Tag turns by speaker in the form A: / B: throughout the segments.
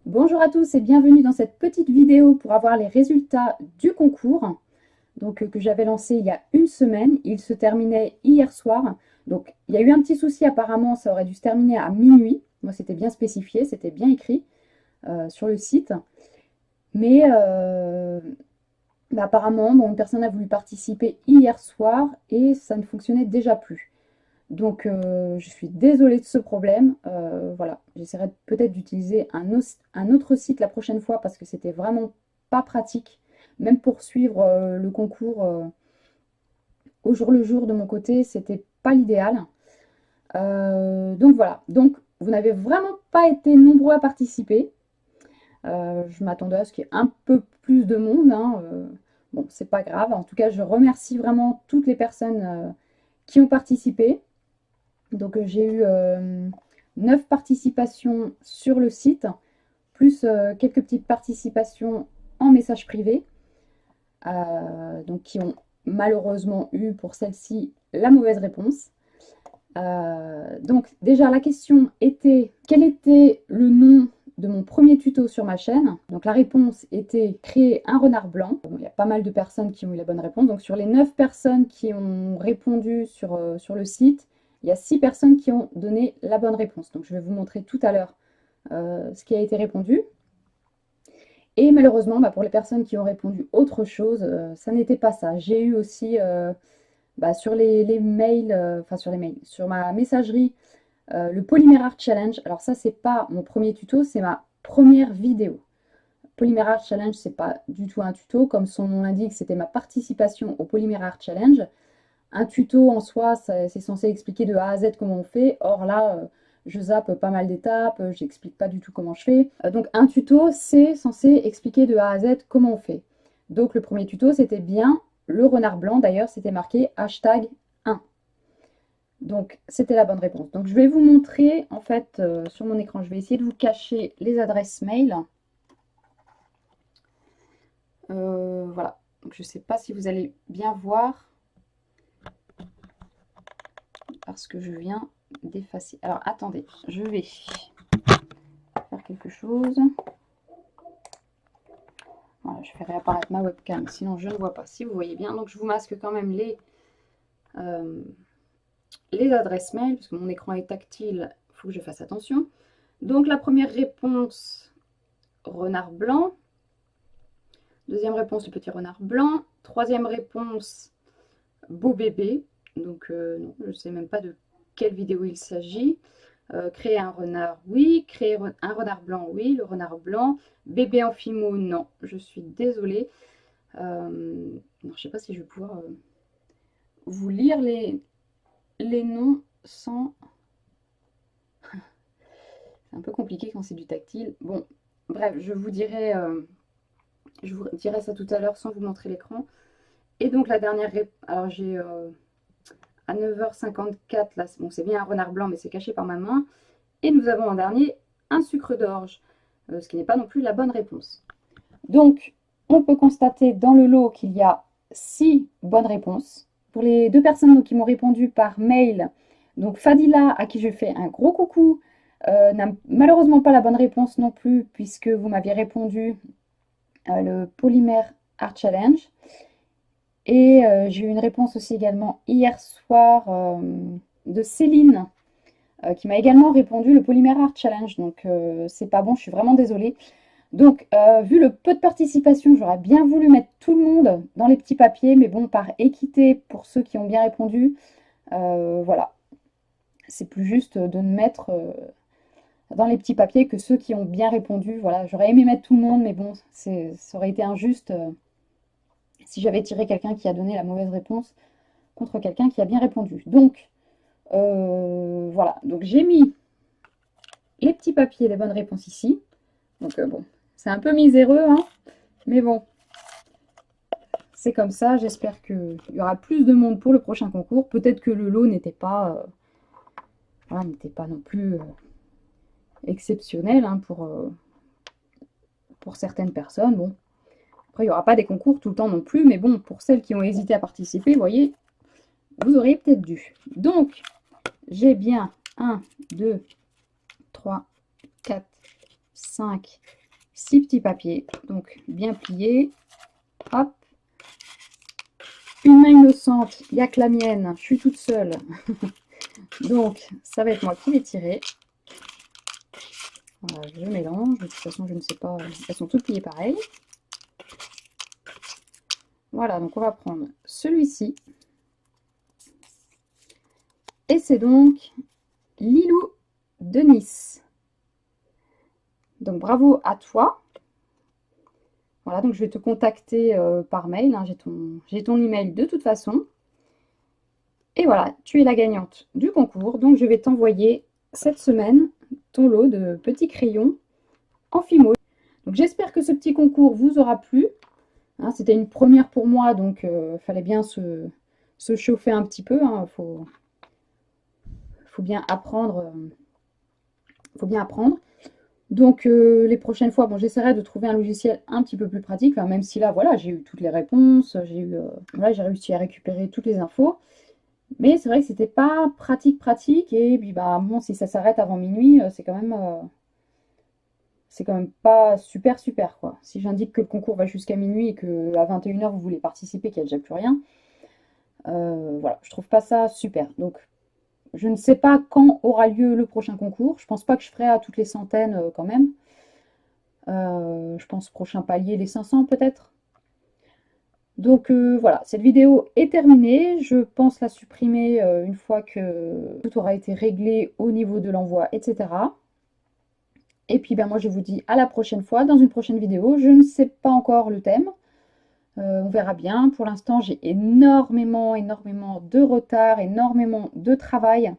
A: Bonjour à tous et bienvenue dans cette petite vidéo pour avoir les résultats du concours que j'avais lancé il y a une semaine. Il se terminait hier soir. Donc il y a eu un petit souci apparemment, ça aurait dû se terminer à minuit. Moi c'était bien spécifié, c'était bien écrit sur le site. Mais apparemment, une personne a voulu participer hier soir et ça ne fonctionnait déjà plus. Donc, je suis désolée de ce problème. Voilà, j'essaierai peut-être d'utiliser un autre site la prochaine fois parce que c'était vraiment pas pratique. Même pour suivre le concours au jour le jour de mon côté, c'était pas l'idéal. Donc voilà, donc vous n'avez vraiment pas été nombreux à participer. Je m'attendais à ce qu'il y ait un peu plus de monde, hein. Bon, c'est pas grave. En tout cas, je remercie vraiment toutes les personnes qui ont participé. Donc j'ai eu 9 participations sur le site, plus quelques petites participations en message privé, donc qui ont malheureusement eu pour celle-ci la mauvaise réponse. Donc déjà la question était quel était le nom de mon premier tuto sur ma chaîne. Donc la réponse était créer un renard blanc. Bon, il y a pas mal de personnes qui ont eu la bonne réponse. Donc sur les 9 personnes qui ont répondu sur le site, il y a 6 personnes qui ont donné la bonne réponse. Donc je vais vous montrer tout à l'heure ce qui a été répondu. Et malheureusement, pour les personnes qui ont répondu autre chose, ça n'était pas ça. J'ai eu aussi sur les mails, sur ma messagerie, le Polymer Art Challenge. Alors ça, c'est pas mon premier tuto, c'est ma première vidéo. Polymer Art Challenge, c'est pas du tout un tuto. Comme son nom l'indique, c'était ma participation au Polymer Art Challenge. Un tuto en soi, c'est censé expliquer de A à Z comment on fait. Or là, je zappe pas mal d'étapes, j'explique pas du tout comment je fais. Donc un tuto, c'est censé expliquer de A à Z comment on fait. Donc le premier tuto, c'était bien le renard blanc. D'ailleurs, c'était marqué hashtag 1. Donc c'était la bonne réponse. Donc je vais vous montrer, en fait, sur mon écran, je vais essayer de vous cacher les adresses mail. Voilà. Donc je ne sais pas si vous allez bien voir. Parce que je viens d'effacer. Alors attendez, je vais faire quelque chose. Voilà, je fais réapparaître ma webcam, sinon je ne vois pas si vous voyez bien. Donc je vous masque quand même les adresses mail, parce que mon écran est tactile, il faut que je fasse attention. Donc la première réponse, renard blanc. Deuxième réponse, le petit renard blanc. Troisième réponse, beau bébé. Donc non, je ne sais même pas de quelle vidéo il s'agit. Créer un renard, oui. Créer un renard blanc, oui. Le renard blanc. Bébé en fimo, non. Je suis désolée. Non, je ne sais pas si je vais pouvoir vous lire les noms sans... C'est un peu compliqué quand c'est du tactile. Bon, bref, je vous dirai ça tout à l'heure sans vous montrer l'écran. Et donc la dernière réponse... Alors j'ai... à 9h54, là, bon, c'est bien un renard blanc, mais c'est caché par ma main. Et nous avons en dernier un sucre d'orge, ce qui n'est pas non plus la bonne réponse. Donc, on peut constater dans le lot qu'il y a 6 bonnes réponses. Pour les 2 personnes qui m'ont répondu par mail, donc Fadila, à qui je fais un gros coucou, n'a malheureusement pas la bonne réponse non plus, puisque vous m'aviez répondu le Polymer Art Challenge. Et j'ai eu une réponse aussi également hier soir de Céline, qui m'a également répondu le Polymer Art Challenge. Donc c'est pas bon, je suis vraiment désolée. Donc vu le peu de participation, j'aurais bien voulu mettre tout le monde dans les petits papiers, mais bon, par équité pour ceux qui ont bien répondu, voilà. C'est plus juste de me mettre dans les petits papiers que ceux qui ont bien répondu. Voilà, j'aurais aimé mettre tout le monde, mais bon, ça aurait été injuste si j'avais tiré quelqu'un qui a donné la mauvaise réponse contre quelqu'un qui a bien répondu. Donc, voilà. Donc, j'ai mis les petits papiers des bonnes réponses ici. Donc, bon, c'est un peu miséreux, hein, mais bon, c'est comme ça. J'espère qu'il y aura plus de monde pour le prochain concours. Peut-être que le lot n'était pas, voilà, n'était pas non plus exceptionnel hein, pour certaines personnes. Bon, après, il n'y aura pas des concours tout le temps non plus, mais bon, pour celles qui ont hésité à participer, vous voyez, vous auriez peut-être dû. Donc, j'ai bien 1, 2, 3, 4, 5, 6 petits papiers, donc bien pliés. Hop. Une main innocente, il n'y a que la mienne, je suis toute seule. Donc, ça va être moi qui vais tirer. Voilà, je mélange. De toute façon, je ne sais pas, elles sont toutes pliées pareil. Voilà, donc on va prendre celui-ci. Et c'est donc Lilou de Nice. Donc bravo à toi. Voilà, donc je vais te contacter par mail, hein, j'ai ton email de toute façon. Et voilà, tu es la gagnante du concours. Donc je vais t'envoyer cette semaine ton lot de petits crayons en Fimo. Donc j'espère que ce petit concours vous aura plu. Hein, c'était une première pour moi, donc fallait bien se chauffer un petit peu. Hein, faut bien apprendre. Faut bien apprendre. Donc les prochaines fois, bon, j'essaierai de trouver un logiciel un petit peu plus pratique, enfin, même si là, voilà, j'ai eu toutes les réponses, voilà, j'ai réussi à récupérer toutes les infos. Mais c'est vrai que c'était pas pratique, et puis bah bon, si ça s'arrête avant minuit, c'est quand même pas super quoi. Si j'indique que le concours va jusqu'à minuit et que à 21 h vous voulez participer, qu'il n'y a déjà plus rien, voilà, je trouve pas ça super. Donc je ne sais pas quand aura lieu le prochain concours. Je pense pas que je ferai à toutes les centaines quand même. Je pense prochain palier, les 500 peut-être. Donc voilà, cette vidéo est terminée. Je pense la supprimer une fois que tout aura été réglé au niveau de l'envoi, etc. Et puis ben, moi je vous dis à la prochaine fois dans une prochaine vidéo. Je ne sais pas encore le thème. On verra bien. Pour l'instant, j'ai énormément de retard, énormément de travail.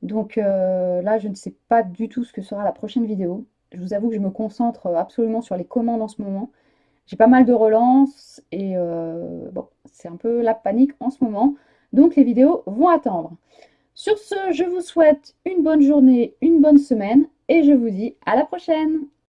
A: Donc là, je ne sais pas du tout ce que sera la prochaine vidéo. Je vous avoue que je me concentre absolument sur les commandes en ce moment. J'ai pas mal de relances et bon, c'est un peu la panique en ce moment. Donc les vidéos vont attendre. Sur ce, je vous souhaite une bonne journée, une bonne semaine et je vous dis à la prochaine!